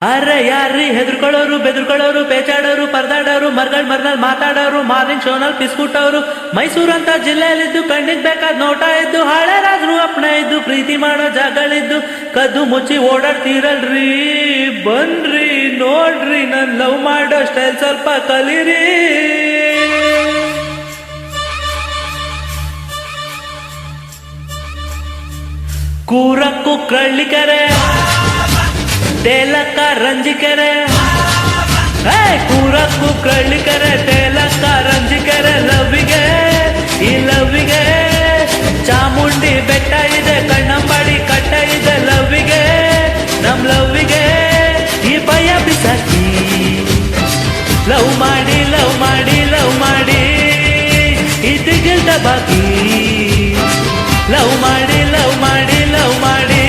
ಅರೆ ಯಾರ್ರೀ ಹೆದರ್ಕೊಳ್ಳೋರು ಬೆದರ್ಕೊಳ್ಳೋರು ಪೇಚಾಡೋರು ಪರದಾಡೋರು ಮರ್ಗಳ್ ಮಾತಾಡೋರು ಮಾರ್ನಿಂಗ್ ಶೋನಲ್ಲಿ ಪಿಸ್ಕುಟ್ಟವ್ರು ಮೈಸೂರು ಅಂತ ಜಿಲ್ಲೆಯಲ್ಲಿದ್ದು ಕಣ್ಣಿಗೆ ಬೇಕಾದ ನೋಟ ಇದ್ದು ಹಾಳೇರಾದ್ರು ಅಪ್ಪಣೆ ಇದ್ದು ಪ್ರೀತಿ ಮಾಡೋ ಜಾಗಗಳಿದ್ದು ಕದ್ದು ಮುಚ್ಚಿ ಓಡಾಡ್ತೀರಲ್ರಿ ಬನ್ರಿ ನೋಡ್ರಿ ನನ್ ಲವ್ ಮಾಡೋ ಸ್ಟೈಲ್ ಸ್ವಲ್ಪ ಕಲೀರಿ. ಕೂರಕ್ಕೂ ಕಳ್ಳಿಕೆರೆ ತೇಲಕ್ಕ ರಂಜಿಕೆರೆ ಕೂರಕ್ಕೂ ಕಳ್ಳಿಕೆರೆ ತೇಲಕ್ಕ ರಂಜಿಕೆರೆ ಲವ್ವಿಗೆ ಈ ಲವ್ವಿಗೆ ಚಾಮುಂಡಿ ಬೆಟ್ಟ ಇದೆ ಕಣ್ಣಂಬಾಡಿ ಕಟ್ಟ ಇದೆ ಲವ್ವಿಗೆ ನಮ್ ಲವ್ವಿಗೆ ಈ ಭಯ ಬಿಸಾಕಿ ಲವ್ ಮಾಡಿ ಲವ್ ಮಾಡಿ ಲವ್ ಮಾಡಿ ಇದಿಗಿಲ್ದ ಬಾಕಿ ಲವ್ ಮಾಡಿ ಲವ್ ಮಾಡಿ ಲವ್ ಮಾಡಿ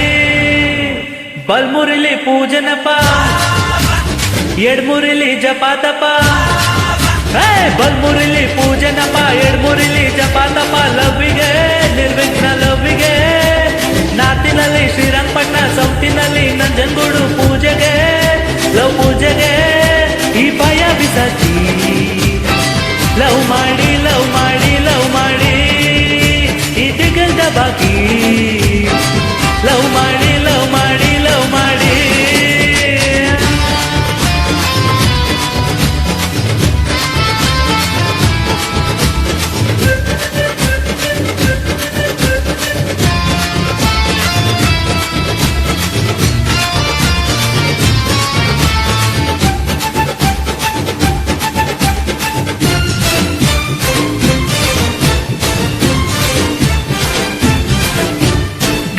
ಬಲ್ಮುರಿಲಿ ಪೂಜನಪ್ಪ ಎಡ್ಮುರಿಲಿ ಜಪಾತಪ್ಪ ಬಲ್ಮುರಿಲಿ ಪೂಜನಪ್ಪ ಎಡ್ಮುರಿಲಿ ಜಪಾತಪ್ಪ ಲವ್ವಿಗೆ ನಿರ್ವಿಘ್ನ ಲವ್ವಿಗೆ ನಾರ್ತಿನಲ್ಲಿ ಶ್ರೀರಂಗಪಟ್ಟಣ ಸೌತಿನಲ್ಲಿ ನಂಜನಗೂಡು ಪೂಜೆಗೆ ಲವ್ ಪೂಜೆಗೆ ಈ ಭಯ ಬಿಸಾಕಿ ಲವ್ ಮಾಡಿ ಲವ್ ಮಾಡಿ ಲವ್ ಮಾಡಿ ಇದಿಗಲ್ದ ಬಾಕಿ ಲವ್ ಮಾಡಿ ಲವ್ ಮಾಡಿ ಲವ್ ಮಾಡಿ.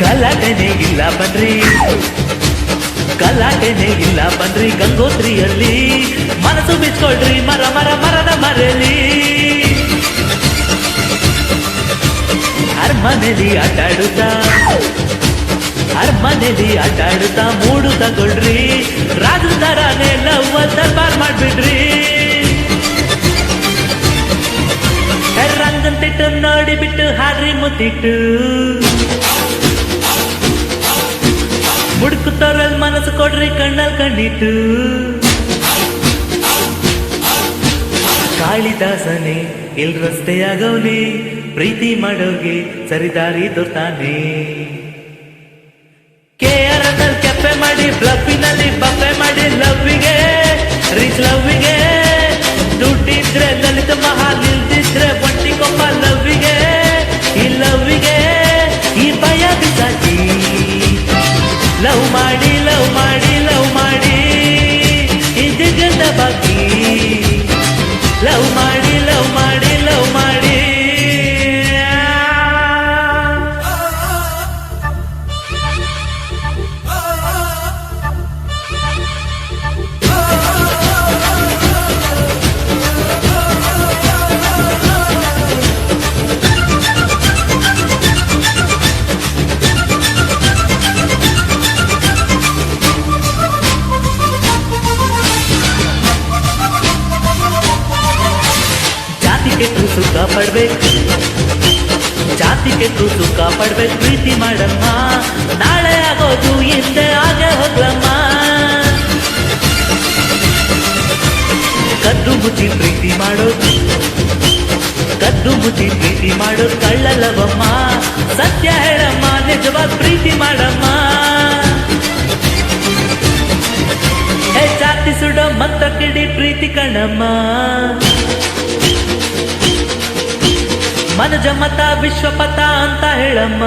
ಗಲಾಟೆನೇ ಇಲ್ಲ ಬನ್ರಿ ಗಲಾಟೆನೇ ಇಲ್ಲ ಬನ್ರಿ ಗಂಗೋತ್ರಿಯಲ್ಲಿ ಮನಸ್ಸು ಬಿಚ್ಕೊಳ್ರಿ ಮರ ಮರ ಮರದ ಮರೆಯಲ್ಲಿ ಅರ್ಮನೆಲಿ ಆಟಾಡುತ್ತಾ ಮೂಡು ತಗೊಳ್ರಿ ರಾಜು ತರಾನೇ ಲವ್ ದರ್ಬಾರ್ ಮಾಡ್ಬಿಡ್ರಿ. ರಂಗಂತಿಟ್ಟು ನೋಡಿಬಿಟ್ಟು ಹಾಡ್ರಿ ಮುತ್ತಿಟ್ಟು ಮುಡ್ಕುತ್ತವ್ರಲ್ಲಿ ಮನಸ್ಸು ಕೊಡ್ರಿ ಕಣ್ಣಲ್ಲಿ ಕಣ್ಣಿಟ್ಟು ಕಾಳಿದಾಸನೇ ಇಲ್ ರಸ್ತೆಯಾಗವ್ನೆ ಪ್ರೀತಿ ಮಾಡೋಗೆ ಸರಿದಾರಿ ದೊರ್ತಾನೆ KRS ಕೆಪ್ಪೆ ಮಾಡಿ ಬ್ಲಫಿನಲ್ಲಿ ಬಫೆ ಮಾಡಿ ಲವ್ವಿಗೆ ರೀಚ್ ಲವ್ವಿಗೆ ದುಡ್ಡಿದ್ರೆ ಲಲಿತ ಮಹಾಲ್ ನಿಲ್ದಿದ್ರೆ ಒಂಟಿ ಕೊಪ್ಪ ಲವ್ವಿಗೆ ಈ ಲವ್ವಿಗೆ ಈ ಭಯ ಬಿಸಾಕಿ ಲವ್ ಮಾಡಿ ಲವ್ ಮಾಡಿ ಲವ್ ಮಾಡಿ ಇದಿಗಲ್ದ ಬಾಕಿ ಲವ್ ಮಾಡಿ ಲವ್ ಮಾಡಿ ಲವ್ ಮಾಡಿ. ಜಾತಿ ಕೆಟ್ಟು ಸುಖ ಪಡ್ಬೇಕು ಪ್ರೀತಿ ಮಾಡಮ್ಮ ನಾಳೆ ಆಗೋದು ಹಿಂದೆ ಹಾಗೆ ಹೋಗ್ಲಮ್ಮ ಕದ್ದು ಮುಚ್ಚಿ ಪ್ರೀತಿ ಮಾಡೋದು ಕಳ್ಳಲ್ಲವಮ್ಮ ಸತ್ಯ ಹೇಳಮ್ಮ ನಿಜವಾದ ಪ್ರೀತಿ ಮಾಡಮ್ಮ ಜಾತಿ ಸುಡೋ ಮಂತ್ರ ಕಿಡಿ ಪ್ರೀತಿ ಕಣಮ್ಮ ಮನಜ ಮತ ವಿಶ್ವಪಥ ಅಂತ ಹೇಳಮ್ಮ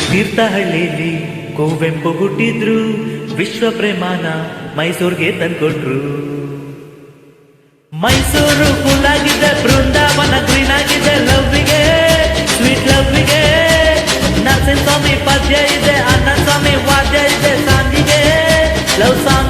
ತೀರ್ಥಹಳ್ಳಿಲಿ ಕುವೆಂಪು ಹುಟ್ಟಿದ್ರು ವಿಶ್ವ ಪ್ರೇಮಾನ ಮೈಸೂರ್ಗೆ ತಂದ್ಕೊಟ್ರು ಮೈಸೂರು ಕೂಲ್ ಆಗಿದೆ ಬೃಂದಾವನ ಗ್ರೀನ್ ಆಗಿದೆ ಲವ್ವಿಗೆ ಸ್ವೀಟ್ ಲವ್ವಿಗೆ ನರಸಿಂಹ ಸ್ವಾಮಿ ಪದ್ಯ ಇದೆ ಆನಂದ ಸ್ವಾಮಿ ವಾದ್ಯ ಇದೆ ಸಾಂಗಿಗೆ ಲವ್ ಸಾಂಗ್